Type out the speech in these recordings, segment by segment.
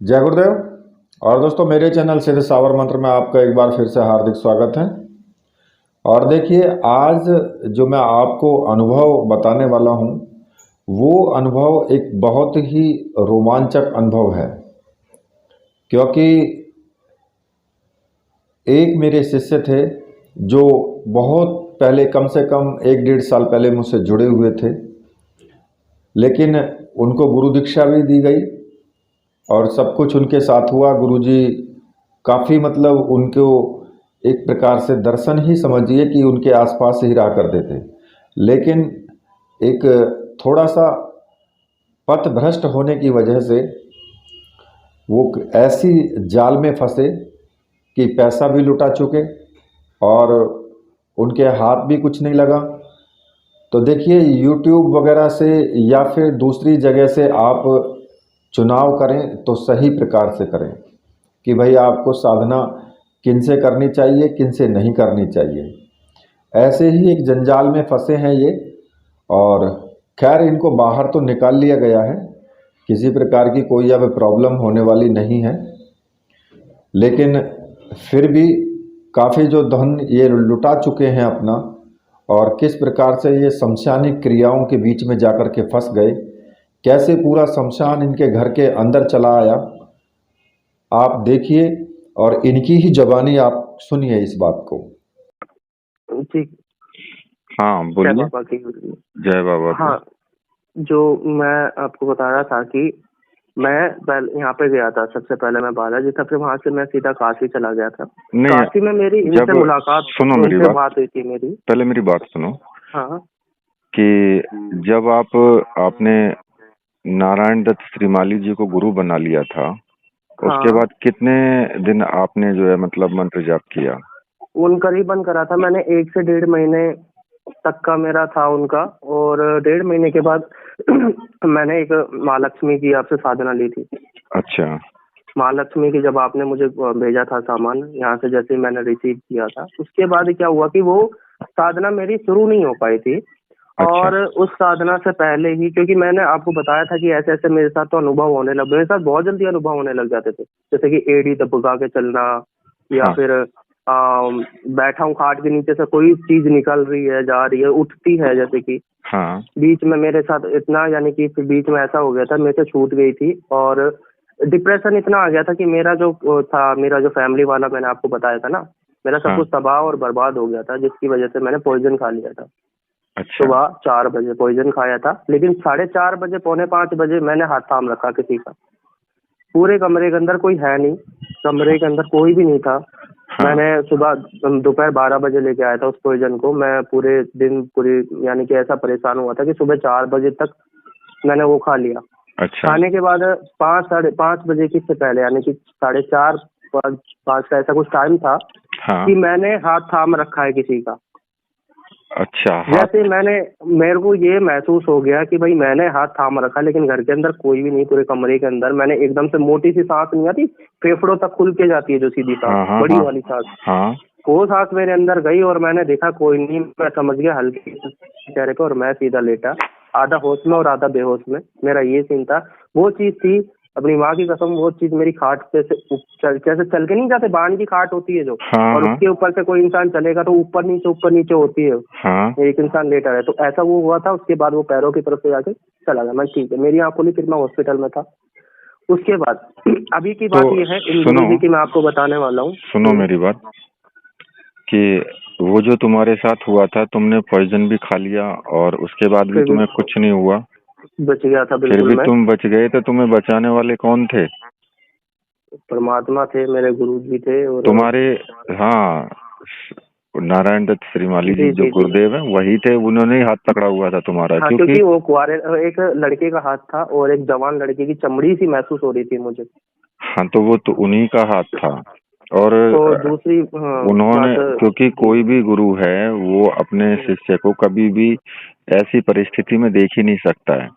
जय गुरुदेव। और दोस्तों, मेरे चैनल सिद्ध सावर मंत्र में आपका एक बार फिर से हार्दिक स्वागत है। और देखिए, आज जो मैं आपको अनुभव बताने वाला हूँ, वो अनुभव एक बहुत ही रोमांचक अनुभव है। क्योंकि एक मेरे शिष्य थे जो बहुत पहले, कम से कम 1-1.5 साल पहले मुझसे जुड़े हुए थे, लेकिन उनको गुरु दीक्षा भी दी गई और सब कुछ उनके साथ हुआ। गुरुजी काफ़ी, मतलब उनको एक प्रकार से दर्शन ही समझिए कि उनके आसपास ही रहा करते थे। लेकिन एक थोड़ा सा पथ भ्रष्ट होने की वजह से वो ऐसी जाल में फंसे कि पैसा भी लुटा चुके और उनके हाथ भी कुछ नहीं लगा। तो देखिए, यूट्यूब वगैरह से या फिर दूसरी जगह से आप चुनाव करें तो सही प्रकार से करें कि भाई आपको साधना किन से करनी चाहिए, किन से नहीं करनी चाहिए। ऐसे ही एक जंजाल में फंसे हैं ये। और खैर, इनको बाहर तो निकाल लिया गया है, किसी प्रकार की कोई अब प्रॉब्लम होने वाली नहीं है। लेकिन फिर भी काफ़ी जो धन ये लुटा चुके हैं अपना, और किस प्रकार से ये शमशानिक क्रियाओं के बीच में जाकर के फंस गए, कैसे पूरा शमशान इनके घर के अंदर चला आया, आप देखिए और इनकी ही ज़बानी आप सुनिए इस बात को। जी। हाँ, जय बोलिए। बाबा की गुरु। जय बाबा की। हाँ, जो मैं आपको बता रहा था कि मैं पहले यहाँ पे गया था। सबसे पहले मैं बालाजी था, फिर वहां से मैं सीधा काशी चला गया था। नहीं, काशी में मेरी जब इनसे मुलाकात, सुनो मेरी इनसे बात, बात हुई थी मेरी। पहले मेरी बात सुनो हाँ कि जब आपने नारायण दत्त श्रीमाली जी को गुरु बना लिया था, उसके हाँ, बाद कितने दिन आपने जो है मतलब मंत्र जाप किया? उन करीबन करा था मैंने 1 से 1.5 महीने तक का मेरा था उनका। और 1.5 महीने के बाद मैंने एक माँ लक्ष्मी की आपसे साधना ली थी। अच्छा। माँ लक्ष्मी की जब आपने मुझे भेजा था सामान यहाँ से, जैसे ही मैंने रिसीव किया था, उसके बाद क्या हुआ कि वो साधना मेरी शुरू नहीं हो पाई थी। अच्छा। और उस साधना से पहले ही, क्योंकि मैंने आपको बताया था कि ऐसे ऐसे मेरे साथ तो अनुभव होने लगे, मेरे साथ बहुत जल्दी अनुभव होने लग जाते थे। जैसे कि एड़ी दबका के चलना, या हाँ। फिर बैठा हूँ खाट के नीचे से कोई चीज निकल रही है, जा रही है, उठती है। जैसे कि हाँ। बीच में मेरे साथ इतना, यानी कि फिर बीच में ऐसा हो गया था, मेरे से छूट गई थी। और डिप्रेशन इतना आ गया था कि मेरा जो था, मेरा जो फैमिली वाला मैंने आपको बताया था ना, मेरा सब हाँ। कुछ तबाह और बर्बाद हो गया था, जिसकी वजह से मैंने पॉइजन खा लिया था। अच्छा। सुबह 4 बजे पॉइजन खाया था, लेकिन 4:30 बजे, 4:45 बजे मैंने हाथ थाम रखा किसी का। पूरे कमरे के अंदर कोई है नहीं, कमरे के अंदर कोई भी नहीं था। हाँ। मैंने सुबह दोपहर 12 बजे लेके आया था उस पॉइजन को। मैं पूरे दिन पूरी, यानी कि ऐसा परेशान हुआ था कि सुबह 4 बजे तक मैंने वो खा लिया। अच्छा। खाने के बाद 5 साढ़े 5 बजे की से पहले, यानी कि 4:30 5 का ऐसा कुछ टाइम था हाँ। कि मैंने हाथ थाम रखा है किसी का। अच्छा। जैसे हाथ। मेरे को ये महसूस हो गया कि भाई मैंने हाथ थाम रखा, लेकिन घर के अंदर कोई भी नहीं, पूरे कमरे के अंदर। मैंने एकदम से मोटी सी सांस नहीं आती, फेफड़ों तक खुल के जाती है जो सीधी सांस, हाँ। हाँ। बड़ी हाँ। वाली सांस, हाँ। वो सांस मेरे अंदर गई और मैंने देखा कोई नहीं। मैं समझ गया हल्के चेहरे पे, और मैं सीधा लेटा, आधा होश में और आधा बेहोश में। मेरा ये सीन था। वो चीज थी, अपनी माँ की कसम, वो चीज मेरी खाट पे से जैसे चल के नहीं जाते, बाण की खाट होती है जो, हाँ। और हाँ। उसके ऊपर से कोई इंसान चलेगा तो ऊपर नीचे होती है, हाँ। एक इंसान लेटा है, तो ऐसा वो हुआ था। उसके बाद वो पैरों की तरफ से जाके चला गया। मैं ठीक है, मेरी आंख खुली, फिर मैं हॉस्पिटल में था। उसके बाद अभी की तो बात ये है, इन सुनो, गुरुजी की मैं आपको बताने वाला हूँ। सुनो मेरी बात कि वो जो तुम्हारे साथ हुआ था, तुमने पॉइजन भी खा लिया और उसके बाद भी फिर भी तुम्हें कुछ नहीं हुआ, बच गया था फिर बिल्कुल भी मैं। तुम बच गए, तो तुम्हें बचाने वाले कौन थे? परमात्मा थे, मेरे गुरु जी थे। और तुम्हारे, हाँ, नारायण दत्त श्रीमाली जी जी जो जी जी। गुरुदेव हैं वही थे, उन्होंने ही हाथ पकड़ा हुआ था तुम्हारा, हाँ, क्योंकि क्योंकि वो कुआरे, एक लड़के का हाथ था और एक जवान लड़के की चमड़ी सी महसूस हो रही थी मुझे। हाँ, तो वो तो उन्हीं का हाथ था। और और दूसरी उन्होंने, बात क्योंकि जी। कोई भी गुरु है वो अपने शिष्य को कभी भी ऐसी परिस्थिति में देख ही नहीं सकता है।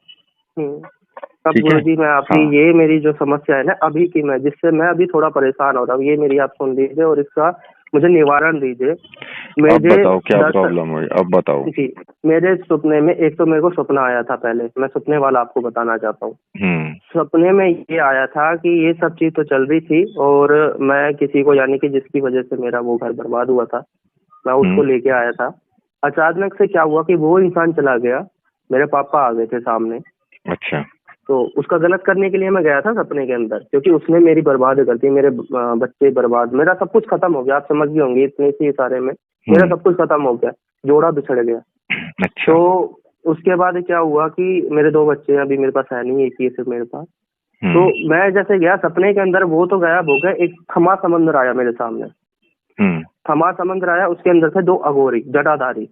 हम्म। अब ठीक है। गुरुजी, मैं आपकी हाँ। ये मेरी जो समस्या है ना अभी की, मैं जिससे मैं अभी थोड़ा परेशान हो रहा हूँ, ये मेरी आप सुन लीजिए। और इसका मुझे निवारण दीजिए। अब मुझे बताओ क्या 10 प्रॉब्लम हुई, अब बताओ। जी, मेरे सपने में एक तो मेरे को सपना आया था, पहले मैं सपने वाला आपको बताना चाहता हूँ। सपने में ये आया था कि ये सब चीज तो चल रही थी और मैं किसी को, यानी कि जिसकी वजह से मेरा वो घर बर्बाद हुआ था, मैं उसको लेके आया था। अचानक से क्या हुआ कि वो इंसान चला गया, मेरे पापा आ गए थे सामने। अच्छा। तो उसका गलत करने के लिए मैं गया था सपने के अंदर, क्योंकि उसने मेरी बर्बाद कर दी, मेरे बच्चे बर्बाद, मेरा सब कुछ खत्म हो गया। आप समझ गए होंगे इतने से सारे में मेरा सब कुछ खत्म हो गया, जोड़ा बिछड़ गया। अच्छा। तो उसके बाद क्या हुआ कि मेरे 2 बच्चे अभी मेरे पास है नहीं, एक ही है सिर्फ मेरे पास। तो मैं जैसे गया सपने के अंदर, वो तो गायब हो गया। एक थमा समंदर आया मेरे सामने, थमा समंदर आया, उसके अंदर से 2 अघोरी जटाधारी।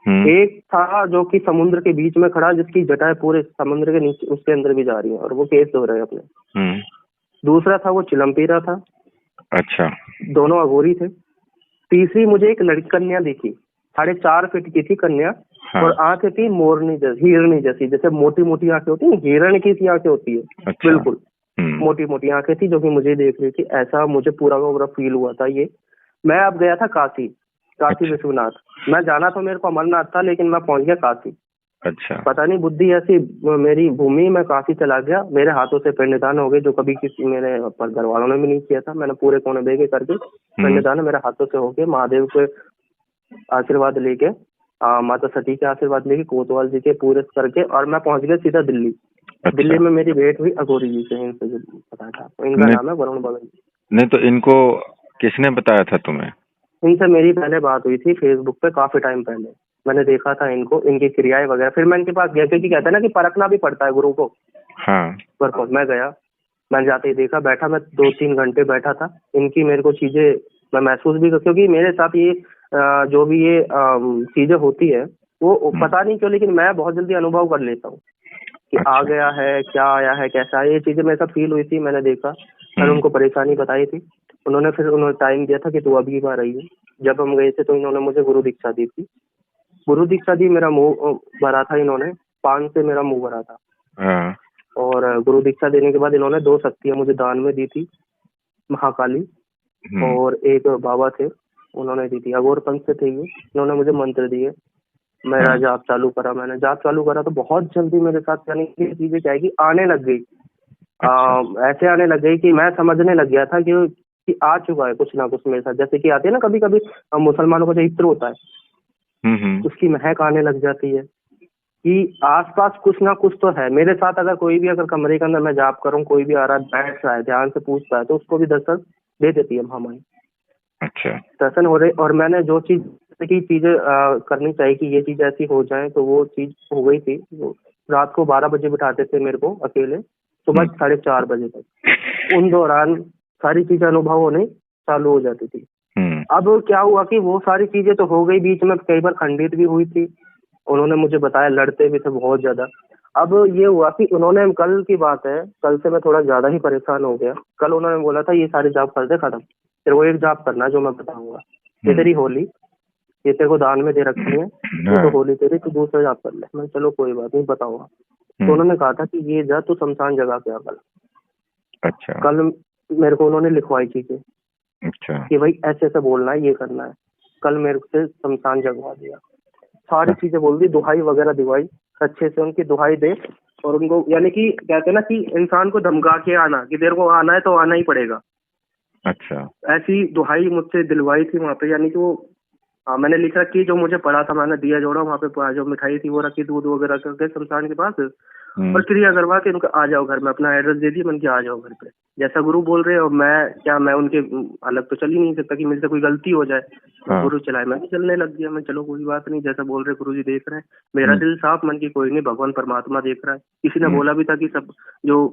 एक था जो कि समुद्र के बीच में खड़ा, जिसकी जटाएं पूरे समुद्र के नीचे उसके अंदर भी जा रही हैं और वो केस धो रहे हैं अपने। दूसरा था वो चिलम पी रहा था। अच्छा। दोनों अघोरी थे। तीसरी मुझे एक लड़की कन्या दिखी, 4.5 फीट की थी कन्या। हाँ। और आंखें थी मोरनी जैसी, हिरणी जैसी, जैसे मोटी मोटी आंखें होती है, हिरण की सी आंखें होती है। अच्छा। बिल्कुल मोटी मोटी आंखें थी, जो कि मुझे देख रही थी। ऐसा मुझे पूरा का पूरा फील हुआ था ये। मैं अब गया था काशी, काशी विश्वनाथ। मैं जाना तो मेरे को अमरनाथ था, लेकिन मैं पहुंच गया काशी। अच्छा। पता नहीं बुद्धि ऐसी मेरी भूमि, मैं काशी चला गया। मेरे हाथों से पिंडदान हो गए, जो कभी किसी मेरे घर वालों ने भी नहीं किया था। मैंने पूरे कोने बेगे करके पिंडदान मेरे हाथों से हो गए। महादेव के आशीर्वाद लेके, माता सती के आशीर्वाद लेके, कोतवाल जी के पूरे करके, और मैं पहुंच गया सीधा दिल्ली। अच्छा। दिल्ली में मेरी भेंट हुई अघोरी जी से, इनसे जो पता था। इनका नाम है वरुण बगल। नहीं तो इनको किसने बताया था तुम्हें? इनसे मेरी पहले बात हुई थी फेसबुक पे, काफी टाइम पहले। मैंने देखा था इनको, इनकी क्रियाएं वगैरह। फिर मैं इनके पास गया, क्योंकि कहते हैं ना कि परखना भी पड़ता है गुरु को। हाँ। पर मैं गया, मैंने जाते ही देखा, बैठा मैं 2-3 घंटे बैठा था। इनकी मेरे को चीजें मैं महसूस भी, क्योंकि मेरे साथ ये जो भी ये चीजें होती है, वो पता नहीं क्यों, लेकिन मैं बहुत जल्दी अनुभव कर लेता हूँ कि आ गया है, क्या आया है, कैसा है। ये चीजें मेरे साथ फील हुई थी, मैंने देखा। मैंने उनको परेशानी बताई थी। उन्होंने टाइम दिया था कि तू अभी बार आई है। जब हम गए थे तो इन्होंने मुझे गुरु दीक्षा दी थी। गुरु दीक्षा दी, मेरा मुंह भरा था इन्होंने, पान से मेरा मुंह भरा था। हाँ। और गुरु दीक्षा देने के बाद इन्होंने 2 शक्तियां मुझे दान में दी थी, महाकाली और एक बाबा थे, उन्होंने दी थी। अघोर पंथ से थे ये। इन्होंने मुझे मंत्र दिए, मेरा जाप चालू करा। मैंने जाप चालू करा तो बहुत जल्दी मेरे साथ, यानी कि चीजें क्या है कि आने लग गई। ऐसे आने लग गई कि मैं समझने लग गया था कि आ चुका है कुछ ना कुछ मेरे साथ। जैसे कि आती है ना कभी कभी मुसलमानों का जो इत्र होता है, उसकी महक आने लग जाती है कि आसपास कुछ ना कुछ तो है मेरे साथ। अगर कोई भी, अगर कमरे के अंदर मैं जाप करूं, कोई भी आ रहा है, बैठ रहा है, ध्यान से पूछता है, तो उसको भी दर्शन दे देती है महामाई। अच्छा। दर्शन हो रहे, और मैंने जो चीज की चीजें करनी चाहिए कि ये चीज ऐसी हो जाए, तो वो चीज हो गई थी। रात को 12 बजे बिठाते थे मेरे को अकेले, सुबह 4:30 बजे तक। उन दौरान सारी चीजें अनुभव होने चालू हो जाती थी। अब क्या हुआ कि वो सारी चीजें तो हो गई, बीच में कई बार खंडित भी हुई थी। उन्होंने मुझे बताया, लड़ते भी थे बहुत ज्यादा। अब ये हुआ कि उन्होंने, कल की बात है, कल से मैं थोड़ा ज्यादा ही परेशान हो गया। कल उन्होंने बोला था ये सारे जाप कर दे खत्म, फिर वो एक जाप करना जो मैं बताऊंगा, ये तेरी होली, ये तेरे को दान में दे रखी है, ये तो होली तेरी, तो दूसरा जाप कर ले। मैं चलो कोई बात नहीं, बताऊंगा। तो उन्होंने कहा था कि ये जा तू शमशान जगह पे आ कल। अच्छा। कल मेरे को उन्होंने लिखवाई चीजें। अच्छा। कि भाई ऐसे ऐसे बोलना है, ये करना है। कल मेरे से शमशान जगवा दिया, सारी चीजें बोल दी, दुहाई वगैरह दिवाई, अच्छे से उनकी दुहाई दे। और उनको, यानी कि कहते हैं ना कि इंसान को धमका के आना, कि तेरे को आना है तो आना ही पड़ेगा। अच्छा। ऐसी दुहाई मुझसे दिलवाई थी वहाँ पे। यानी कि वो मैंने लिख रखी, जो मुझे पढ़ा था, मैंने दिया जोड़ा वहाँ पे, जो मिठाई थी वो रखी, दूध वगैरह करके शमशान के पास, और क्रिया करवा के उनको आ जाओ घर में, अपना एड्रेस दे दिया। मैंने कहा आ जाओ घर पे, जैसा गुरु बोल रहे हो। मैं उनके अलग तो चल ही नहीं सकता कि मेरे से कोई गलती हो जाए। हाँ। गुरु चलाए, मैं भी चलने लग गया। मैं चलो कोई बात नहीं, जैसा बोल रहे गुरु जी देख रहे हैं। मेरा दिल साफ, मन की कोई नहीं, भगवान परमात्मा देख रहा है। किसी ने बोला भी था कि सब जो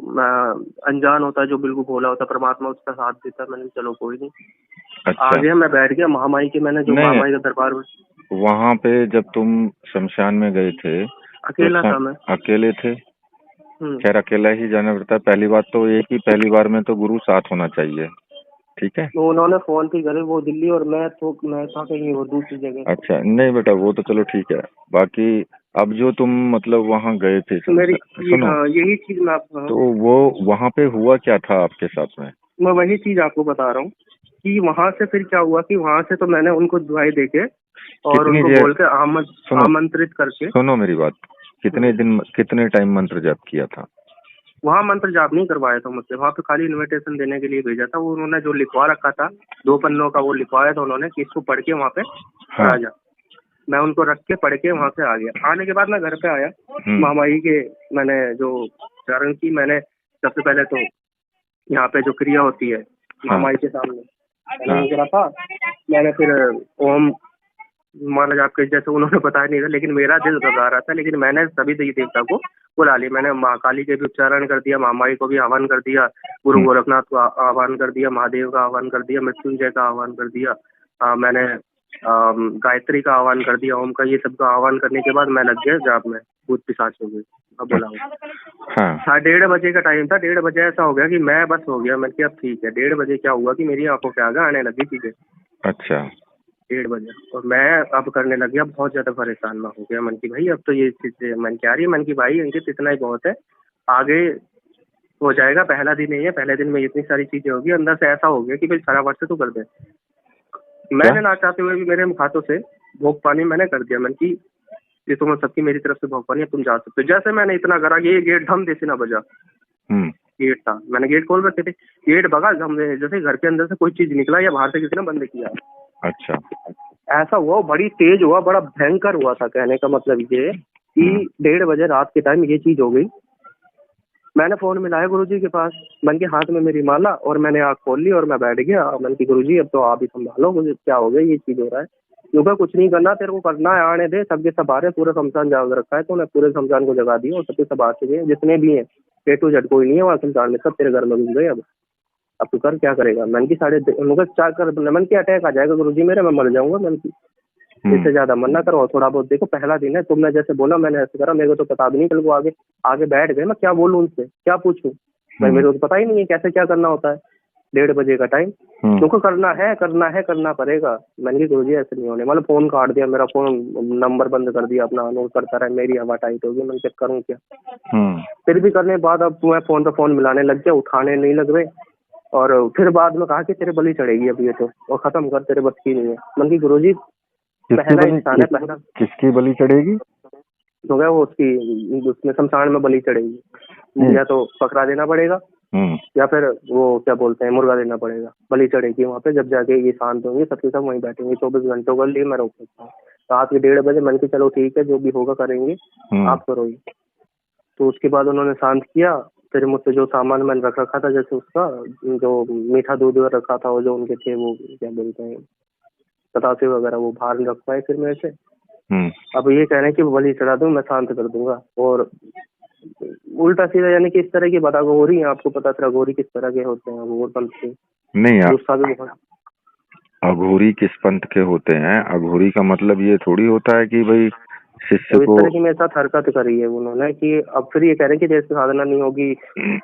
अनजान होता है, जो बिल्कुल भोला होता है, परमात्मा उसका साथ देता है। मैंने चलो कोई नहीं। अच्छा। आ गया, मैं बैठ गया महामाई के, मैंने जो महामाई का दरबार में। वहाँ पे जब तुम शमशान में गए थे, अकेला था मैं। अकेले थे? खैर अकेला ही जाना पड़ता है। पहली बात तो ये कि पहली बार में तो गुरु साथ होना चाहिए, ठीक है। तो उन्होंने फोन भी करे, वो दिल्ली और मैं था कहीं वो दूसरी जगह। अच्छा, नहीं बेटा वो तो चलो ठीक है। बाकी अब जो तुम मतलब वहाँ गए थे, सुनो, हाँ, यही चीज मैं आपको, तो वो वहाँ पे हुआ क्या था आपके साथ में? मैं वही चीज आपको बता रहा हूँ कि वहां से फिर क्या हुआ कि वहां से तो मैंने उनको दुआई देके और कितनी उनको देर बोल के आमंत्रित करके। सुनो मेरी बात, कितने टाइम मंत्र जाप किया था? वहाँ मंत्र जाप नहीं करवाया था मुझसे, वहाँ पे खाली इनविटेशन देने के लिए भेजा था। वो उन्होंने जो लिखवा रखा था 2 पन्नों का, वो लिखवाया था उन्होंने कि इसको पढ़ के वहाँ पे हाँ। आ जा। मैं उनको रख के पढ़ के वहाँ से आ गया। आने के बाद मैं घर पे आया, महामाई के मैंने जो चरण की, मैंने सबसे पहले तो यहाँ पे जो क्रिया होती है महामाई के सामने मैंने वो रखा। मैंने फिर ओम माला जाप के जैसे उन्होंने बताया नहीं था, लेकिन मेरा दिल घबरा रहा था। लेकिन मैंने सभी देवी देवता को बुला लिया। मैंने माँ काली के भी उच्चारण कर दिया, महामाई को भी आह्वान कर दिया, गुरु गोरखनाथ को आह्वान कर दिया, महादेव का आह्वान कर दिया, मृत्युंजय का आह्वान कर दिया, मैंने गायत्री का आह्वान कर दिया, ओम का, ये सब का आह्वान करने के बाद मैं लग गया जाप में। भूत पिशाच हो गई। अब बोला 1:30 बजे का टाइम था। 1:30 बजे ऐसा हो गया कि मैं बस हो गया। मैंने कहा अब ठीक है। 1:30 बजे क्या हुआ कि मेरी आंखों के आगे आने लगी चीजें। अच्छा। 1:30 बजे और मैं अब करने लग गया, बहुत ज्यादा परेशान मैं हो गया। मन की भाई अब तो ये चीजें मन की आ रही है। मन की भाई अंकित इतना ही बहुत है, आगे हो जाएगा। पहला दिन ही है, पहले दिन में इतनी सारी चीजें होगी। अंदर से ऐसा हो गया कि भाई सारा वर्ष तो कर दे। मैंने ना चाहते हुए भी मेरे हाथों से भोग पानी मैंने कर दिया। मन की ये तुम सबकी मेरी तरफ से भोग पानी है, तुम जा सकते हो। जैसे मैंने इतना करा कि ये गेट धम देसी ना बजा। गेट था, मैंने गेट खोल रखे थे, गेट भगा धम दे, जैसे घर के अंदर से कोई चीज निकला या बाहर से किसी ने बंद किया। अच्छा। ऐसा हुआ, बड़ी तेज हुआ, बड़ा भयंकर हुआ था। कहने का मतलब ये कि 1:30 बजे रात के टाइम ये चीज हो गई। मैंने फोन मिलाया गुरुजी के पास, मन के हाथ में मेरी माला, और मैंने आँख खोल ली और मैं बैठ गया। मन की गुरुजी अब तो आप ही संभालो, मुझे क्या हो गया, ये चीज हो रहा है। क्योंकि कुछ नहीं करना, तेरे को करना है, आने दे। सबके सब आ रहे, पूरा शमशान जाग रखा है, तो उन्हें पूरे शमशान को जगा दिया और सबके सब आ चुके हैं, जितने भी हैं। A to Z कोई नहीं है वहाँ शमशान में, सब तेरे घर में घुस गए। अब तू कर क्या करेगा। मन की 4:30 क्या कर, मन की अटैक आ जाएगा गुरुजी मेरे, मैं मर जाऊंगा। मन की इससे ज्यादा मन ना करो, थोड़ा बहुत देखो। पहला दिन है, तुमने जैसे बोला मैंने ऐसे करा। मेरे को तो पता भी नहीं, कल को आगे बैठ गए, मैं क्या बोलूं उनसे, क्या पूछूं भाई, मेरे को तो पता ही नहीं है कैसे क्या करना होता है। 1:30 बजे का टाइम, क्योंकि करना पड़ेगा। मैंने कहा गुरुजी ऐसे नहीं होने, मतलब फोन काट दिया, मेरा फोन नंबर बंद कर दिया अपना, नोट करता रहा, मेरी हवा टाइट होगी। मैं चेक करूँ क्या। फिर भी करने के बाद अब मैं फोन पे फोन मिलाने लग गया, उठाने नहीं लग रहे। और फिर बाद में कहा कि तेरे बलि चढ़ेगी अब ये तो, और खत्म कर, तेरे बस की नहीं है। मन की गुरुजी पहला इंसान है, पहला किसकी बलि चढ़ेगी? तो क्या वो उसकी, उसमें शमशान में बलि चढ़ेगी। या तो पकड़ा देना पड़ेगा या फिर वो क्या बोलते हैं, मुर्गा देना पड़ेगा। बलि चढ़ेगी वहाँ पे, जब जाके ये शांत होंगे, सबके सब वहीं बैठेंगे। 24 घंटों के लिए मैं रोक सकता हूँ। रात के 1:30 बजे मन की चलो ठीक है, जो भी होगा करेंगे, आप करो। तो उसके बाद उन्होंने शांत किया। फिर मुझसे जो सामान मैंने रख रखा था, जैसे उसका जो मीठा दूध रखा था, वो जो उनके थे, वो क्या बोलते हैं, बतासे वगैरह, वो बाहर रख पाए फिर मेरे से। अब ये कह रहे हैं कि बलि चढ़ा दूं, मैं शांत कर दूंगा। और उल्टा सीधा, यानी कि इस तरह की बात। अघोरी है, आपको पता चला अघोरी किस तरह के होते हैं, अघोर पंथ के नहीं यार, गुस्सा भी बहुत। अघोरी किस पंथ के होते हैं? अघोरी का मतलब ये थोड़ी होता है कि भाई शिष्य तो को, इस तरह की मेरे साथ हरकत करी है उन्होंने कि अब फिर ये कह रहे हैं कि जैसे साधना नहीं होगी।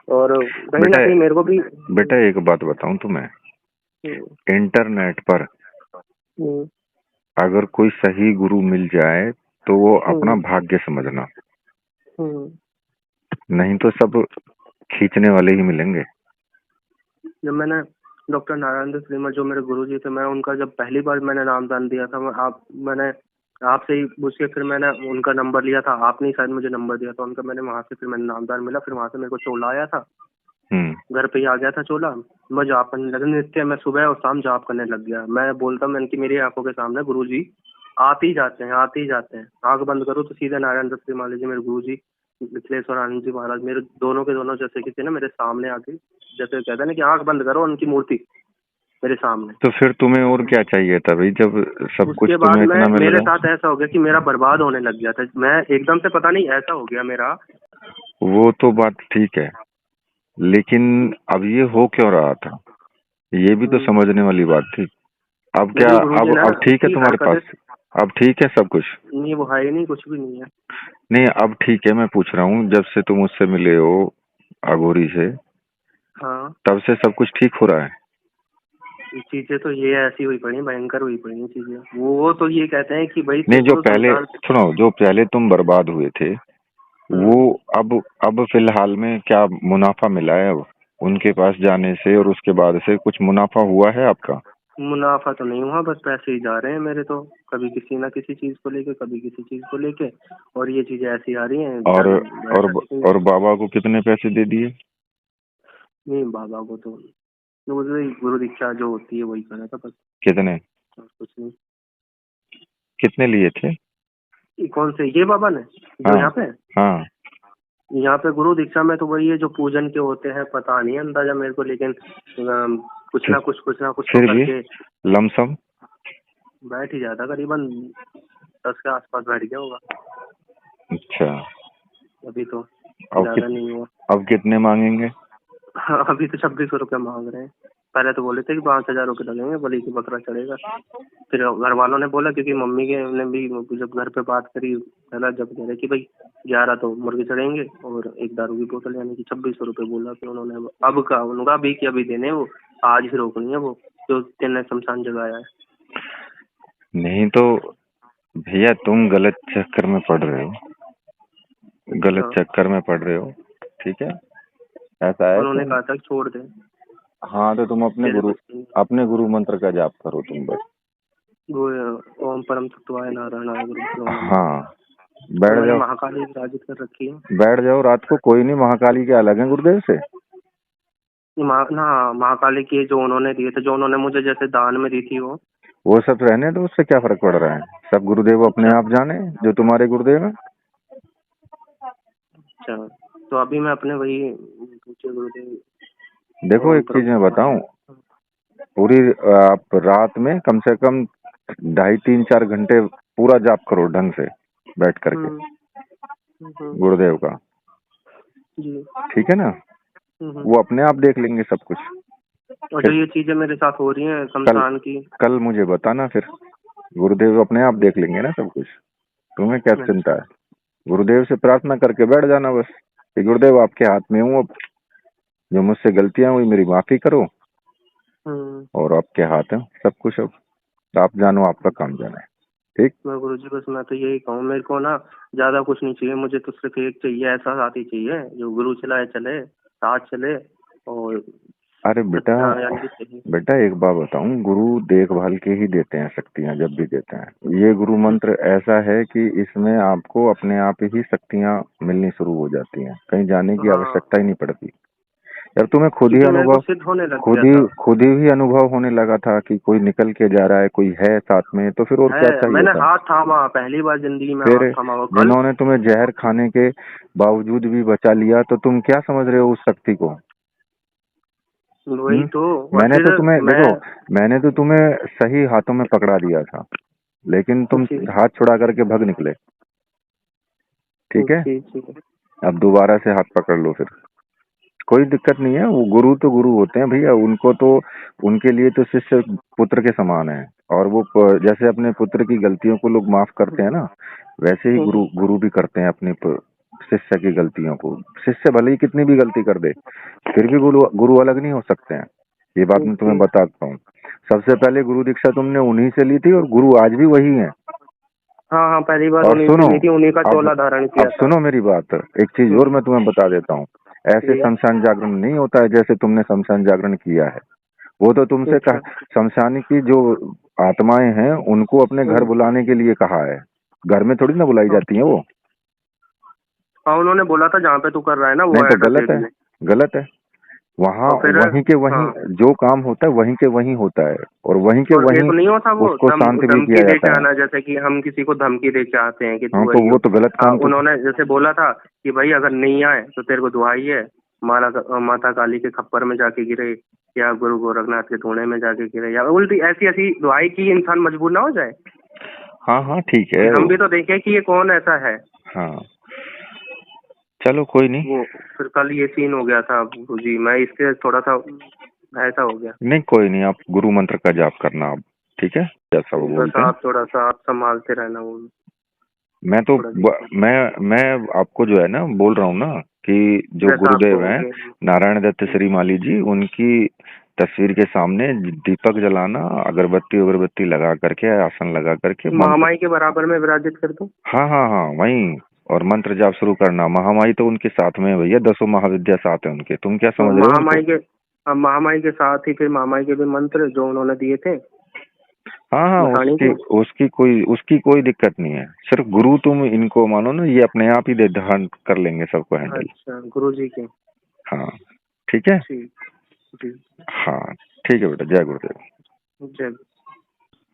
और कहीं ना कहीं मेरे को भी। बेटा एक बात बताऊं तुम्हें, इंटरनेट पर अगर कोई सही गुरु मिल जाए तो वो अपना भाग्य समझना, नहीं तो सब खींचने वाले ही मिलेंगे। जब मैंने डॉक्टर नारायण दत्त श्रीमल जो मेरे गुरुजी थे, मैं उनका जब पहली बार मैंने नामदान दिया था, मैंने आपसे ही पूछ के फिर मैंने उनका नंबर लिया था। आपने ही शायद मुझे नंबर दिया था उनका, मैंने वहां से फिर मैंने नामदान मिला। फिर वहां से मेरे को चोला आया था, घर पे ही आ गया था चोला। मैं जाप करने लगा नित्य, मैं सुबह और शाम जाप करने लग गया। मैं बोलता मैंने कि मेरी आंखों के सामने गुरुजी आते ही जाते हैं। आंख बंद करो तो सीधे नारायण दत्त श्रीमाली जी मेरे गुरुजी, मिथिलेश्वर आनंद जी महाराज, मेरे दोनों के दोनों जैसे कि थे ना, मेरे सामने आके, जैसे कहते हैं ना कि आंख बंद करो, उनकी मूर्ति मेरे सामने। तो फिर तुम्हें और क्या चाहिए था भाई, जब सब कुछ तुम्हें इतना मिल मेरे गया? साथ ऐसा हो गया कि मेरा बर्बाद होने लग गया था। मैं एकदम से पता नहीं ऐसा हो गया मेरा। वो तो बात ठीक है, लेकिन अब ये हो क्यों रहा था, ये भी तो समझने वाली बात थी। अब क्या, अब ठीक है तुम्हारे पास, अब ठीक है सब कुछ? नहीं, वो है ही नहीं, कुछ भी नहीं है। नहीं अब ठीक है, मैं पूछ रहा हूँ जब से तुम उससे मिले हो अघोरी से, हाँ, तब से सब कुछ ठीक हो रहा है? चीजें तो ये ऐसी हुई पड़ी, भयंकर हुई पड़ी चीजें। वो तो ये कहते हैं कि भाई नहीं, जो पहले सुनो, जो पहले तुम बर्बाद हुए थे वो अब फिलहाल में क्या मुनाफा मिला है? अब उनके पास जाने से और उसके बाद से कुछ मुनाफा हुआ है आपका? मुनाफा तो नहीं हुआ, बस पैसे ही जा रहे हैं मेरे तो, कभी किसी ना किसी चीज को लेके, कभी किसी चीज को लेके, और ये चीजें ऐसी आ रही हैं और वैसा कुछ नहीं। और बाबा को कितने पैसे दे दिए? नहीं, बाबा को तो गुरु दीक्षा जो होती है वही करा था बस, कितने? और कुछ नहीं। कितने लिए थे? ये कौन से, ये बाबा ने जो हाँ यहाँ पे, हाँ। यहाँ पे गुरु दीक्षा में तो वही है जो पूजन के होते हैं, पता नहीं अंदाजा मेरे को, लेकिन कुछ ना कुछ तो फिर भी करके लमसम? बैठ ही जाता, करीबन 10 के आसपास बैठ गया होगा। अच्छा। अभी तो अब ज्यादा नहीं हुआ। अब कितने मांगेंगे? अभी तो 2600 रुपया मांग रहे हैं। पहले तो बोले थे कि 5000 रुपये लगेंगे, बलि की बकरा चढ़ेगा। फिर घर वालों ने बोला, क्योंकि मम्मी के ने भी जब घर पे बात करी, पहला जब कह रहे कि भाई 11 तो मुर्गे चढ़ेंगे और एक दारू की बोतल, यानी कि 2600 रुपये बोला। फिर उन्होंने अब का उनका अभी की अभी देने, वो आज ही रोकनी है, वो जो तेने शमशान जगाया है। नहीं तो भैया तुम गलत चक्कर में पड़ रहे हो, गलत चक्कर में पड़ रहे हो, ठीक है? ऐसा है उन्होंने तुम, कहा था कि छोड़ दे। हाँ तो तुम अपने गुरु मंत्र का जाप करो तुम बस। वो ओम परम तत्वाय नारायणाय गुरुभ्यो नमः। हाँ बैठ मैंने जाओ, महाकाली विराजित कर रखी है। बैठ जाओ रात को, कोई नहीं, महाकाली के अलग है गुरुदेव से। महाकाली की जो उन्होंने दिए थे, जो उन्होंने मुझे जैसे दान में दी थी, वो सब रहने दो, उससे क्या फर्क पड़ रहा है? सब गुरुदेव अपने आप जाने जो तुम्हारे गुरुदेव है। अच्छा, तो अभी मैं अपने वही पूछे गुरुदेव। देखो एक चीज मैं बताऊं, पूरी आप रात में कम से कम 2.5-3-4 घंटे पूरा जाप करो ढंग से बैठ करके गुरुदेव का, जी, ठीक है ना? वो अपने आप देख लेंगे सब कुछ। और जो ये चीजें मेरे साथ हो रही हैं शमशान की, कल मुझे बताना, फिर गुरुदेव अपने आप देख लेंगे ना सब कुछ। तुम्हें क्या चिंता है? गुरुदेव से प्रार्थना करके बैठ जाना बस कि गुरुदेव आपके हाथ में हूँ, अब जो मुझसे गलतियां हुई मेरी माफी करो, और आपके हाथ है सब कुछ, अब आप जानो, आपका काम जाना है, ठीक? मैं गुरुजी बस मैं तो यही कहूँ, मेरे को ना ज्यादा कुछ नहीं चाहिए, मुझे तो सिर्फ एक चाहिए, ऐसा साथी चाहिए जो गुरु चलाए चले, साथ चले। और अरे बेटा एक बात बताऊं, गुरु देखभाल के ही देते हैं शक्तियां, जब भी देते हैं। ये गुरु मंत्र ऐसा है कि इसमें आपको अपने आप ही शक्तियां मिलनी शुरू हो जाती हैं, कहीं जाने की आवश्यकता ही नहीं पड़ती। जब तुम्हें खुद ही अनुभव होने लगा था कि कोई निकल के जा रहा है, कोई है साथ में, तो फिर और क्या चाहिए? मैंने हाथ थामा, पहली बार जिंदगी में फिर हाथ थामा। जिन्होंने तुम्हें जहर खाने के बावजूद भी बचा लिया, तो तुम क्या समझ रहे हो उस शक्ति को? वही तो। मैंने तो तुम्हें सही हाथों में पकड़ा दिया था, लेकिन तुम हाथ छुड़ा करके भग निकले, ठीक है? अब दोबारा से हाथ पकड़ लो, फिर कोई दिक्कत नहीं है। वो गुरु तो गुरु होते हैं भैया, उनको तो, उनके लिए तो शिष्य पुत्र के समान है, और वो जैसे अपने पुत्र की गलतियों को लोग माफ करते हैं ना, वैसे ही गुरु भी करते हैं अपने शिष्य की गलतियों को। शिष्य भले ही कितनी भी गलती कर दे, फिर भी गुरु अलग नहीं हो सकते हैं, ये बात मैं तुम्हें बताता हूँ। सबसे पहले गुरु दीक्षा तुमने उन्हीं से ली थी, और गुरु आज भी वही है। हाँ, पहली बार और सुनो, उन्हीं का चोला धारण किया था। सुनो मेरी बात, एक चीज और मैं तुम्हें बता देता हूँ। ऐसे शमशान जागरण नहीं होता है जैसे तुमने शमशान जागरण किया है। वो तो तुमसे शमशान की जो आत्माएं हैं उनको अपने घर बुलाने के लिए कहा है, घर में थोड़ी ना बुलाई जाती है वो। हाँ, उन्होंने बोला था जहाँ पे तू कर रहा है ना वो नहीं, तो गलत है। वहाँ वहीं के वहीं जो काम होता है वहीं के वहीं होता है, और वहीं के वहीं नहीं होता वो, उसको शांत भी किया जाता है। जैसे कि हम किसी को धमकी दे के आते हैं कि तो वो तो गलत काम। उन्होंने जैसे बोला था कि भाई अगर नहीं आए तो तेरे को दुआई है, माता काली के खप्पर में जाके गिरे, या गुरु गोरखनाथ के धूणे में जाके गिरे, या उल्टी ऐसी दुआई की इंसान मजबूर ना हो जाए। हाँ ठीक है, हम भी तो देखें कि ये कौन ऐसा है। हाँ चलो कोई नहीं। वो फिर कल ये सीन हो गया था जी, मैं इससे थोड़ा सा ऐसा हो गया। नहीं कोई नहीं, आप गुरु मंत्र का जाप करना आप, ठीक है? जैसा वो बोलते हैं आप थोड़ा सा आप संभालते रहना। वो मैं आपको जो है ना बोल रहा हूँ ना कि जो गुरुदेव हैं नारायण दत्त श्री माली जी, उनकी तस्वीर के सामने दीपक जलाना, अगरबत्ती लगा करके, आसन लगा करके, महामाई के बराबर में विराजित कर दो। हाँ वहीं, और मंत्र जाप शुरू करना। महामाई तो उनके साथ में है भैया, 10 महाविद्या साथ है उनके, तुम क्या तो समझ रहे हो महामाई उनको? के, महामाई के साथ ही फिर महामाई के भी मंत्र जो उन्होंने दिए थे हाँ हाँ, बताने उसकी को। उसकी कोई दिक्कत नहीं है। सिर्फ गुरु तुम इनको मानो ना, ये अपने आप ही धारण कर लेंगे सबको हैंडल। अच्छा, गुरु जी के। हाँ ठीक है। ठीक। जी। हाँ ठीक है बेटा, जय गुरुदेव। जय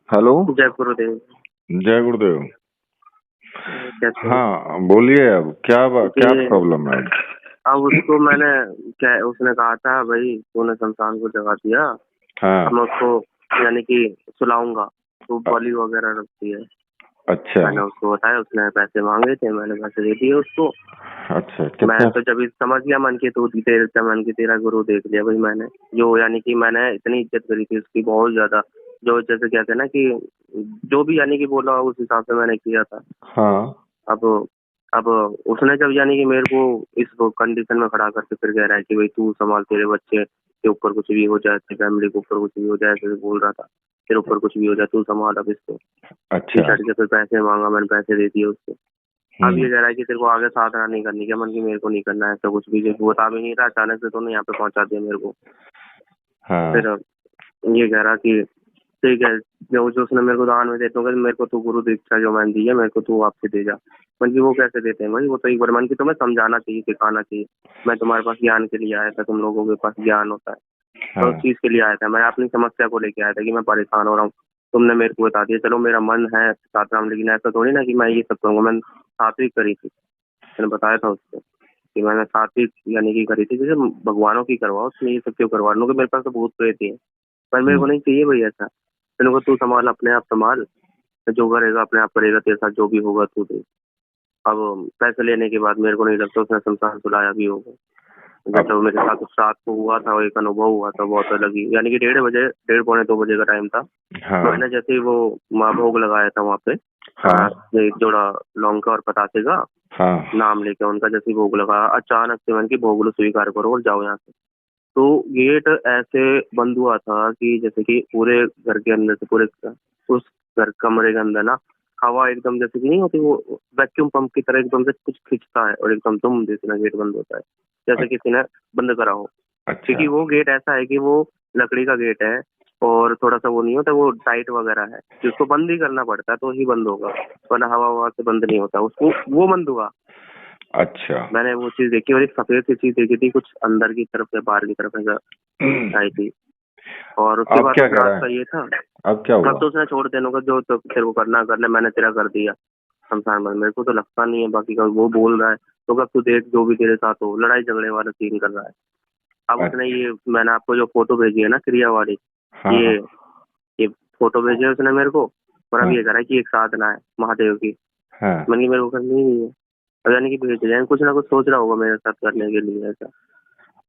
हेलो, जय गुरुदेव। जय गुरुदेव। कैसे हैं? हाँ बोलिए, अब क्या क्या ये प्रॉब्लम है? अब उसको मैंने, क्या उसने कहा था भाई तूने शमशान को जगा दिया, हाँ अब मैं उसको यानी कि सुलाऊंगा, तो बलि वगैरह रखती है। अच्छा मैंने उसको बताया, उसने पैसे मांगे थे, मैंने पैसे दे दिए उसको। अच्छा, मैं कितने? तो जब इस समझ गया मन की, तू तेरे मन की तेरा गुरु देख लिया भाई मैंने, जो यानी कि मैंने इतनी इज्जत करी थी उसकी बहुत ज्यादा, जो जैसे कहते हैं ना कि जो भी यानी कि बोला उस हिसाब से मैंने किया था। हाँ अब अब उसने जब यानी कि मेरे को इस कंडीशन में खड़ा करके फिर कह रहा है कि भाई तू संभाल, तेरे बच्चे के ऊपर कुछ भी हो जाए, तेरी फैमिली के ऊपर कुछ भी हो जाए, ऐसे बोल रहा था, तेरे ऊपर कुछ भी हो जाए तू संभाल अब इसको। टी अच्छा। शर्ट के फिर पैसे मांगा, मैंने पैसे दे दिए उसको। अब ये हम्म। कह रहा है कि तेरे को आगे साधना नहीं करनी, क्या मन की मेरे को नहीं करना है ऐसा कुछ भी, जो बता भी नहीं रहा, अचानक से तो नहीं यहाँ पे पहुंचा दिया मेरे को। हाँ फिर ये कह रहा कि ठीक है, जो उसने मेरे को दान में देते होंगे, मेरे को तू गुरु दीक्षा जो मैंने दी है मेरे को तू वापस दे जा। मन की वो कैसे देते हैं भाई, वो तो एक बार मन की तुम्हें समझाना चाहिए, सिखाना चाहिए। मैं तुम्हारे पास ज्ञान के लिए आया था, तुम लोगों के पास ज्ञान होता है, मैं उस हाँ चीज के लिए आया था, मैं अपनी समस्या को लेके आया था कि मैं परेशान हो रहा हूँ। तुमने मेरे को बता दिया, चलो मेरा मन है साधना में, लेकिन ऐसा थोड़ी ना कि मैं ये सब करूंगा। मैंने सात्विक करी थी, मैंने बताया था उसको कि मैंने सात्विक यानी कि करी थी, जैसे भगवानों की करवाओ, उसमें ये सब क्यों करवा लूँ, कि मेरे पास तो भूत प्रेत ही है, पर मेरे को हम्म। नहीं चाहिए भाई ऐसा। मैंने कहा तू संभाल, अपने आप संभाल, जो करेगा अपने आप करेगा, तेरे साथ जो भी होगा तू दे। अब पैसे लेने के बाद मेरे को नहीं लगता उसने शमशान सुलाया भी होगा। अब जैसा वो मेरे साथ उस रात को हुआ था, वो एक अनुभव हुआ था बहुत अलग ही, यानी कि 1:30 बजे, 1:30 पौने 2 बजे का टाइम था। हाँ मैंने जैसे ही वो माँ भोग लगाया था वहाँ पे, हाँ एक जोड़ा लौंग का और पतासे का हाँ नाम लेके उनका, जैसे ही भोग लगाया, अचानक से मैंने की भोग लो स्वीकार करो और जाओ यहाँ से। तो गेट ऐसे बंद हुआ था कि जैसे कि पूरे घर के अंदर से, पूरे उस घर कमरे के अंदर ना हवा एकदम जैसे कि नहीं होती, वो वैक्यूम पंप की तरह एकदम से कुछ खींचता है और एकदम दुम जैसे ना गेट बंद होता है, जैसे किसी ने बंद करा हो। अच्छा क्योंकि वो गेट ऐसा है कि वो लकड़ी का गेट है, और थोड़ा सा वो नहीं होता, वो टाइट वगैरह है, कि उसको बंद ही करना पड़ता है तो ही बंद होगा, वरना हवा हवा से बंद नहीं होता उसको। वो बंद हुआ, अच्छा। मैंने वो चीज देखी, और एक सफेद सी चीज देखी थी, कुछ अंदर की तरफ या बाहर की तरफ ऐसा आई थी। और उसके अब बाद क्या उस कह रात रहा का है? ये था। अब क्या अब हुआ? तो उसने छोड़ देने को, जो तो तेरे को करना कर ले, मैंने तेरा कर दिया शमशान में, मेरे को तो लगता नहीं है बाकी का। वो बोल रहा है तो कब तू देख, जो भी तेरे साथ हो, लड़ाई झगड़े वाला सीन कर रहा है। अब उसने अच्छा। ये, मैंने आपको जो फोटो भेजी है ना क्रिया वाली, हाँ हाँ ये ये फोटो भेजी है उसने मेरे को, और अब हाँ ये कह रहा है कि एक साधना है महादेव की, हाँ। मैंने की मेरे को करनी ही नहीं है। अब यानी कि भेज जाए, कुछ ना कुछ सोच रहा होगा मेरे साथ करने के लिए ऐसा।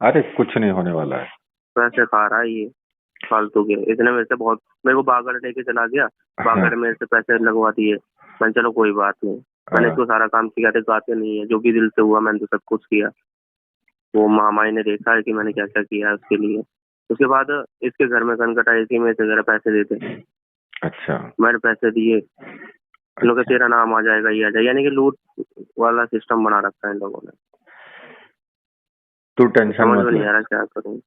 अरे कुछ नहीं होने वाला है। पैसे खा रहा है ये फालतू के, इसने मेरे से बहुत, मेरे को बागड़ लेके चला गया, हाँ बागड़ मेरे से पैसे लगवा दिए। मैंने चलो कोई बात नहीं, मैंने हाँ। इसको सारा काम सिखाते गाते नहीं है, जो भी दिल से हुआ मैंने तो सब कुछ किया। वो महामाई ने देखा है कि मैंने क्या क्या किया है उसके लिए। उसके बाद इसके घर में संकट आई कि मेरे से जरा पैसे देते, अच्छा मैंने पैसे दिए, इन लोग का अच्छा। तेरा नाम आ जाएगा, ये आ जाएगा, यानी कि लूट वाला सिस्टम बना रखा है इन लोगों ने। तू टेंशन समझ में मत नहीं ले, आ रहा क्या करूँ।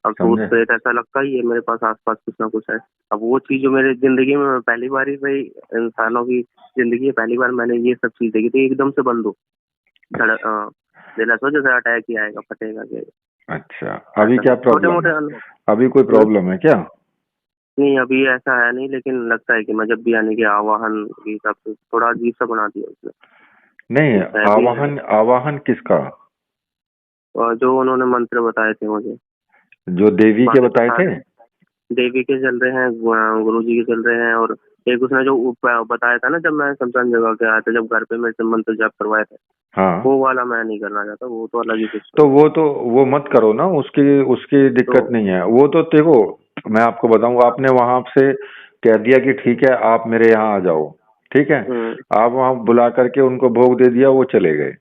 अब भूत समझे? प्रेत ऐसा लगता ही है मेरे पास आसपास कुछ ना कुछ है। अब वो चीज जो मेरी जिंदगी में, मैं पहली बार ही भाई, इंसानों की जिंदगी में पहली बार मैंने ये सब चीज देखी थी, एकदम से बंद हो, धड़क दिला सो जैसे अटैक ही आएगा, फटेगा क्या अच्छा, अभी ऐसा। क्या छोटे प्रॉब्लम मोटे है? अभी कोई प्रॉब्लम है क्या? नहीं अभी ऐसा है नहीं, लेकिन लगता है कि मैं जब भी आने के आवाहन के हिसाब से थोड़ा अजीब सा बना दिया उसने। नहीं, कुछ है भी है, आवाहन आवाहन किसका? और जो उन्होंने मंत्र बताए थे मुझे, जो देवी के बाकी तो बताए थे? सारे देवी के चल रहे हैं, गुरु जी के चल रहे हैं, और एक उसने जो बताया था ना जब मैं शमशान जगह के आया था, जब घर पे मेरे से मंत्र जाप करवाया था, हाँ, वो वाला मैं नहीं करना चाहता, वो तो अलग ही तो सिस्टम है। वो मत करो ना, उसकी उसकी दिक्कत तो नहीं है। वो तो देखो, मैं आपको बताऊंगा, आपने वहां से कह दिया कि ठीक है आप मेरे यहाँ आ जाओ, ठीक है। हम्म, आप वहां बुला करके उनको भोग दे दिया, वो चले गए।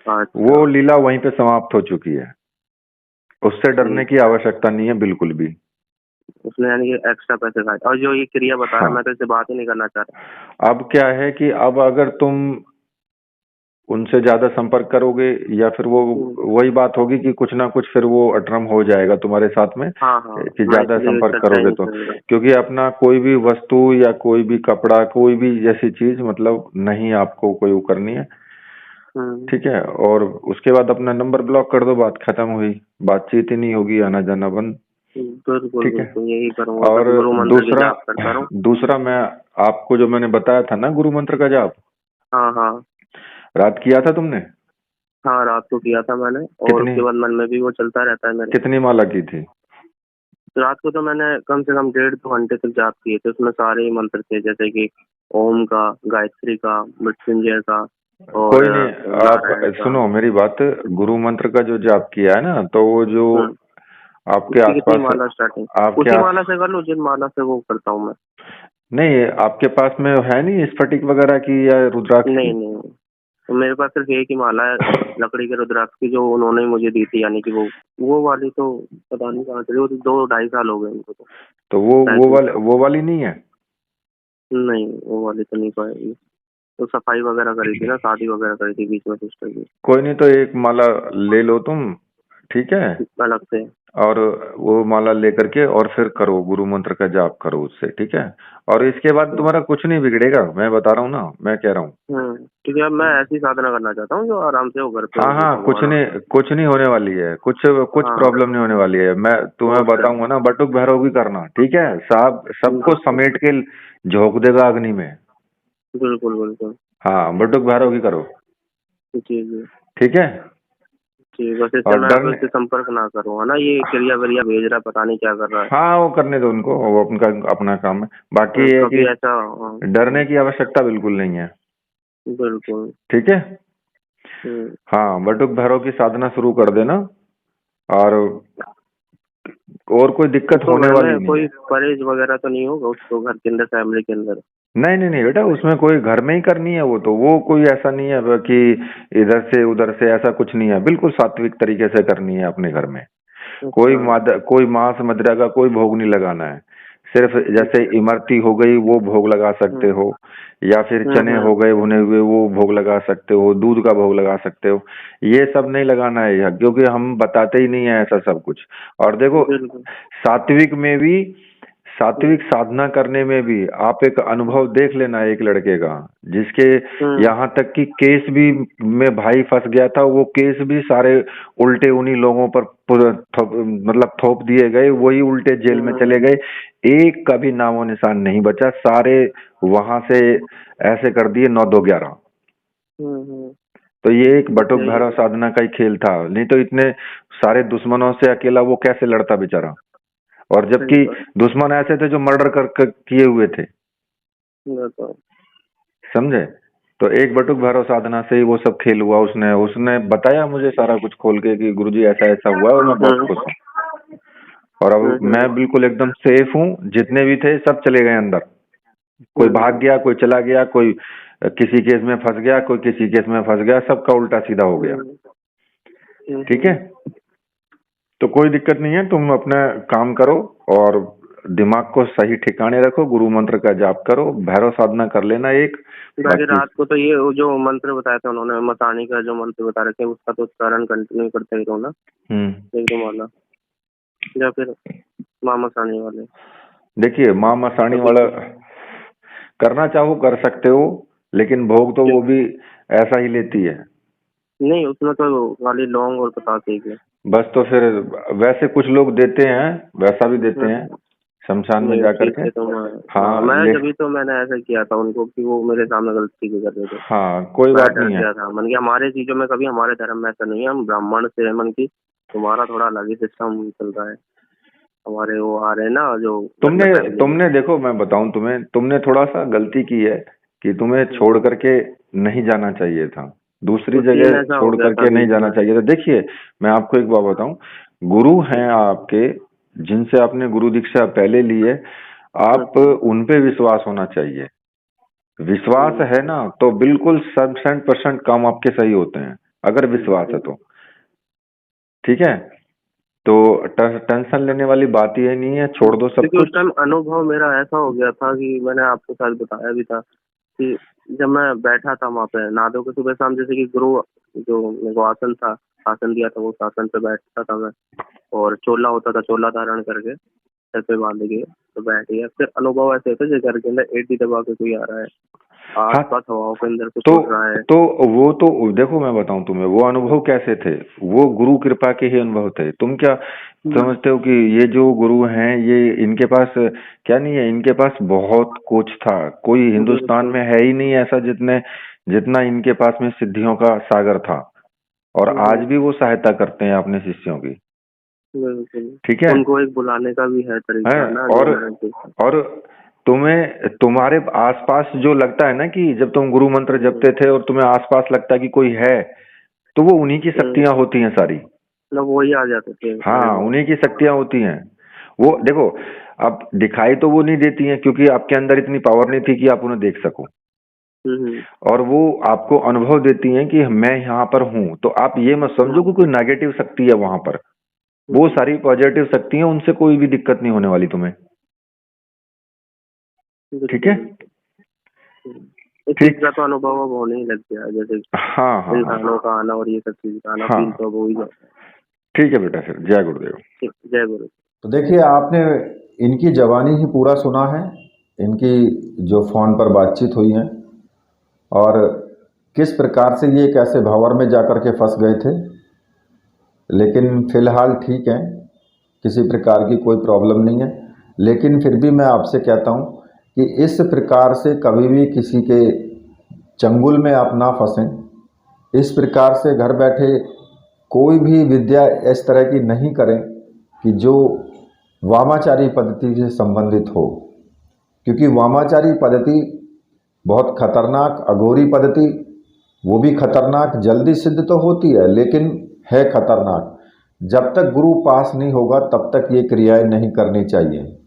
वो अच्छा लीला वहीं पे समाप्त हो चुकी है। उससे डरने ठीक की है। आवश्यकता नहीं है बिल्कुल भी। उसने यानी कि एक्स्ट्रा पैसे खाए, और जो ये क्रिया बता रहा हाँ, मैं तो इससे बात ही नहीं करना चाह रहा। अब क्या है कि अब अगर तुम उनसे ज्यादा संपर्क करोगे या फिर वो वही बात होगी कि कुछ ना कुछ फिर वो अटरम हो जाएगा तुम्हारे साथ में हाँ हाँ, कि मैं ज्यादा इसलिए संपर्क चर्चा ही करोगे नहीं तो। कर रहा। क्योंकि अपना कोई भी वस्तु या कोई भी कपड़ा कोई भी ऐसी चीज मतलब नहीं आपको कोई वो करनी है। हम्म, ठीक है, और उसके बाद अपना नंबर ब्लॉक कर दो, बात खत्म हुई, बातचीत ही नहीं होगी, आना जाना बंद। बिल्कुल ठीक है। बिल्कुल यही करूंगा, और बस गुरु मंत्र की दूसरा जाप करता रहूं। दूसरा मैं आपको जो मैंने बताया था ना गुरु मंत्र का जाप, हाँ हाँ रात किया था तुमने? हाँ, रात को किया था मैंने, और कितनी उसके बाद मन में भी वो चलता रहता है मेरे। कितनी माला की थी? रात को तो मैंने कम से कम 1.5 2 घंटे तक जाप किए थे, उसमें सारे ही मंत्र थे, जैसे कि ओम का, गायत्री का, मृत्युंजय का, और कोई नहीं, आप नारायण का। सुनो मेरी बात। गुरु मंत्र का जो जाप किया है ना, तो वो जो हम्म, आपके उसकी कितनी आसपास माला स्टार्टिंग? आपके उसी आस माला से कर लो जिन माला से वो करता हूँ मैं। नहीं, आपके पास में है नहीं स्फटिक वगैरह की या रुद्राक्ष नहीं की? नहीं, तो मेरे पास सिर्फ एक ही माला है, लकड़ी के रुद्राक्ष की, जो उन्होंने मुझे दी थी, यानी कि वो वाली तो पता नहीं कहाँ चली, वो तो 2 2.5 साल हो गए उनको तो। तो ढाई तीन साल वो वाली नहीं है? नहीं, वो वाली तो नहीं पाएगी। तो सफाई वगैरह करी थी ना, शादी वगैरह करी थी बीच में सिस्टर की, कोई नहीं, तो एक माला ले लो तुम। ठीक है। अलग से। और वो माला लेकर के और फिर करो गुरु मंत्र का जाप करो उससे। ठीक है। और इसके बाद तुम्हारा कुछ नहीं बिगड़ेगा, मैं बता रहा हूँ ना, मैं कह रहा हूँ। ठीक है, मैं ऐसी साधना करना चाहता हूँ जो आराम से वो घर पे हाँ हो, जो हाँ, भगवान होते हैं। कुछ नहीं होने वाली है, कुछ हाँ प्रॉब्लम नहीं होने वाली है। मैं तुम्हें और क्या। बताऊंगा ना, बटुक भैरव भी करना। ठीक है, साहब सबको बिल्कुल समेट के झोंक देगा अग्नि में। बिल्कुल बिल्कुल। हाँ, बटुक भैरव की करो। जी जी। ठीक है। ठीक, बस इससे और मैं अब डरने इससे संपर्क ना करूँ, है ना? ये क्रिया विरिया भेज रहा है, पता नहीं क्या कर रहा है। हाँ, वो करने दो उनको, वो उनका अपना काम है। बाकी ये है कि कभी ऐसा डरने की आवश्यकता बिल्कुल नहीं है। बिल्कुल। ठीक है। हम्म, हाँ, बटुक भैरव की साधना शुरू कर देना। और कोई दिक्कत उसको होने घर वाली में नहीं कोई है। परहेज वगैरह तो नहीं होगा उसको, घर के अंदर, फैमिली के अंदर? नहीं नहीं नहीं बेटा, उसमें कोई घर में ही करनी है वो तो, वो कोई ऐसा नहीं है कि इधर से उधर से, ऐसा कुछ नहीं है। बिल्कुल सात्विक तरीके से करनी है अपने घर में। अच्छा कोई मांस मदिरा का कोई भोग नहीं लगाना है। सिर्फ जैसे अच्छा। इमरती हो गई वो भोग लगा सकते हम्म हो, या फिर चने हो हम्म गए भुने हुए वो भोग लगा सकते हो, दूध का भोग लगा सकते हो। ये सब नहीं लगाना है यहाँ, क्योंकि हम बताते ही नहीं है ऐसा सब कुछ। और देखो, बिल्कुल। सात्विक में भी, हम्म सात्विक साधना करने में भी आप एक अनुभव देख लेना एक लड़के का, जिसके हम्म यहाँ तक कि केस भी में भाई फंस गया था, वो केस भी सारे उल्टे उन्हीं लोगों पर मतलब थोप दिए गए, वही उल्टे जेल में चले हम्म गए। एक का भी नामो निशान नहीं बचा, सारे वहां से ऐसे कर दिए 9 2 11। हम्म। तो ये एक बस बटुक यही भैरव है। साधना का ही खेल था, नहीं तो इतने सारे दुश्मनों से अकेला वो कैसे लड़ता बेचारा। और सही जबकि बात। दुश्मन ऐसे थे जो मर्डर कर किए हुए थे। बताओ। समझे? तो एक बटुक भैरव साधना से ही वो सब खेल हुआ। उसने उसने बताया मुझे सारा कुछ खोल के कि गुरुजी ऐसा ऐसा हुआ है, और मैं बहुत खुश हूँ। और अब मैं हम्म। बिल्कुल एकदम सेफ हूँ। जितने भी थे सब चले गए अंदर। कोई भाग हम्म गया, कोई चला गया, कोई किसी केस में फंस गया, कोई किसी केस में फंस गया, सबका उल्टा सीधा हो गया। हम्म ठीक है। तो कोई दिक्कत नहीं है, तुम अपना काम करो और दिमाग को सही ठिकाने रखो, गुरु मंत्र का जाप करो, भैरव साधना कर लेना एक। बाकी बाकी रात को तो ये वो जो मंत्र बताया था उन्होंने, मसानी का जो मंत्र बता रखे हैं, उसका तो उच्चारण कंटिन्यू करते ही रहो ना, एक दो माला, या फिर माँ मसानी वाले? देखिए, माँ मसाणी कभी वाला करना चाहो कर सकते हो, लेकिन भोग तो वो क्यों? भी ऐसा ही लेती है। नहीं, उसमें तो खाली लौंग और पतासे ही के। बस तो फिर वैसे कुछ लोग देते हैं, वैसा भी देते हैं हम्म, शमशान में नहीं जा ठीक करके। है, तो मैं, हाँ, हाँ मैं ले, जब तो मैंने ऐसा किया था उनको, कि वो मेरे सामने गलती क्यों कर रहे थे। हाँ कोई मैं बात डर नहीं है। गया था, मन कि हमारे चीजों में कभी, हमारे धर्म में ऐसा नहीं है, हम ब्राह्मण से है, मन की तुम्हारा थोड़ा अलग ही सिस्टम चल रहा है। हमारे वो आ रहे हैं ना जो तुमने मतलब फैमिली में। तुमने देखो, मैं बताऊं तुम्हें, तुमने थोड़ा सा गलती की है कि तुम्हें हम्म, छोड़ करके नहीं जाना चाहिए था, दूसरी तो सीन जगह ऐसा हो छोड़ गया था करके नहीं बीच जाना में। चाहिए था। देखिए, मैं आपको एक बात बताऊं, गुरु हैं आपके, जिनसे आपने गुरु दीक्षा पहले ली है, आप हम्म उन पे विश्वास होना चाहिए। विश्वास है हम्म ना, तो बिल्कुल 100% काम आपके सही होते हैं, अगर विश्वास है हम्म। तो। ठीक है। तो टेंशन लेने वाली बात ही नहीं है, छोड़ दो सब क्योंकि उस कुछ। टाइम अनुभव मेरा ऐसा हो गया था कि मैंने आपको शायद बताया भी था कि जब मैं बैठा था वहाँ पे नहा धो के सुबह शाम, जैसे कि गुरु जो मेरे को आसन था, आसन दिया था, वो आसन पे बैठता था मैं, और चोला होता था, चोला धारण करके सर पे बांध के तो बैठ गया। फिर अनुभव ऐसे होते घर के अंदर एडी दबा के कोई आ रहा है, हाँ, आसपास हवाओं के अंदर कुछ तो उड़ रहा है। तो वो तो देखो, मैं बताऊं तुम्हें वो अनुभव कैसे थे। वो गुरु कृपा के ही अनुभव थे। तुम क्या समझते हो कि ये जो गुरु हैं, ये इनके पास क्या नहीं है, इनके पास बहुत कुछ था। कोई हिंदुस्तान में है ही नहीं ऐसा जितना इनके पास में सिद्धियों का सागर था। और आज भी वो सहायता करते हैं अपने शिष्यों की। बिल्कुल, ठीक है। उनको एक बुलाने का भी है तरीका ना, जो मैंने देखा। और तुम्हें तुम्हारे आसपास जो लगता है ना कि जब तुम गुरु मंत्र जपते थे और तुम्हें आसपास लगता है कि कोई है, तो वो उन्हीं की शक्तियां होती हैं सारी। मतलब वही आ जाते थे। हाँ, उन्हीं की शक्तियां होती हैं। वो देखो, अब दिखाई तो वो नहीं देती हैं क्योंकि आपके अंदर इतनी पावर नहीं थी कि आप उन्हें देख सको। और वो आपको अनुभव देती हैं कि मैं यहाँ पर हूँ। तो आप ये मत समझो कि कोई नेगेटिव शक्ति है वहां पर। वो सारी पॉजिटिव शक्ति है, उनसे कोई भी दिक्कत नहीं होने वाली तुम्हें। ठीक है। इस चीज का तो अनुभव अब होने ही लग गया, जैसे हाँ, इंसानों का आना और ये सब चीज का आना, फील तो वो ही जाता है। ठीक है बेटा, फिर जय गुरुदेव। जय गुरु। तो देखिए, आपने इनकी जवानी ही पूरा सुना है, इनकी जो फ़ोन पर बातचीत हुई है, और किस प्रकार से ये कैसे भंवर में जाकर के फंस गए थे। लेकिन फ़िलहाल ठीक है, किसी प्रकार की कोई प्रॉब्लम नहीं है। लेकिन फिर भी मैं आपसे कहता हूँ कि इस प्रकार से कभी भी किसी के चंगुल में आप ना फंसें। इस प्रकार से घर बैठे कोई भी विद्या इस तरह की नहीं करें कि जो वामाचारी पद्धति से संबंधित हो, क्योंकि वामाचारी पद्धति बहुत खतरनाक, अघोरी पद्धति, वो भी खतरनाक, जल्दी सिद्ध तो होती है लेकिन है खतरनाक। जब तक गुरु पास नहीं होगा तब तक ये क्रियाएं नहीं करनी चाहिए।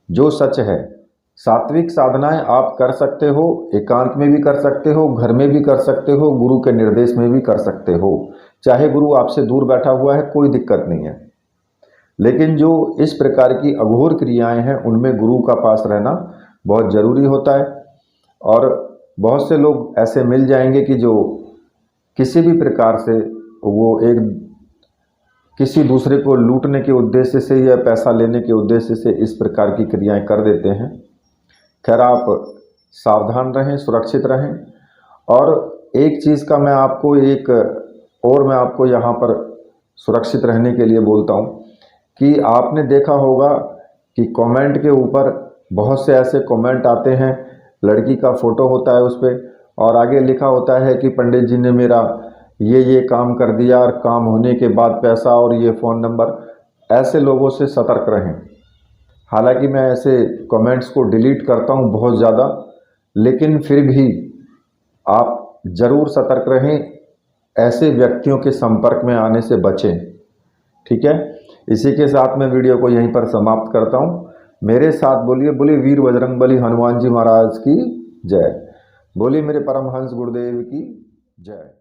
जो सच है, सात्विक साधनाएं आप कर सकते हो, एकांत में भी कर सकते हो, घर में भी कर सकते हो, गुरु के निर्देश में भी कर सकते हो। चाहे गुरु आपसे दूर बैठा हुआ है, कोई दिक्कत नहीं है। लेकिन जो इस प्रकार की अघोर क्रियाएं हैं, उनमें गुरु का पास रहना बहुत ज़रूरी होता है। और बहुत से लोग ऐसे मिल जाएंगे कि जो किसी भी प्रकार से वो किसी दूसरे को लूटने के उद्देश्य से या पैसा लेने के उद्देश्य से इस प्रकार की क्रियाएं कर देते हैं। खैर, आप सावधान रहें, सुरक्षित रहें। और एक चीज़ का मैं आपको यहाँ पर सुरक्षित रहने के लिए बोलता हूँ कि आपने देखा होगा कि कमेंट के ऊपर बहुत से ऐसे कमेंट आते हैं, लड़की का फ़ोटो होता है उस पर और आगे लिखा होता है कि पंडित जी ने मेरा ये काम कर दिया और काम होने के बाद पैसा और ये फ़ोन नंबर। ऐसे लोगों से सतर्क रहें। हालांकि मैं ऐसे कमेंट्स को डिलीट करता हूं बहुत ज़्यादा, लेकिन फिर भी आप ज़रूर सतर्क रहें, ऐसे व्यक्तियों के संपर्क में आने से बचें। ठीक है। इसी के साथ मैं वीडियो को यहीं पर समाप्त करता हूं। मेरे साथ बोलिए वीर बजरंगबली हनुमान जी महाराज की जय। बोलिए मेरे परमहंस गुरुदेव की जय।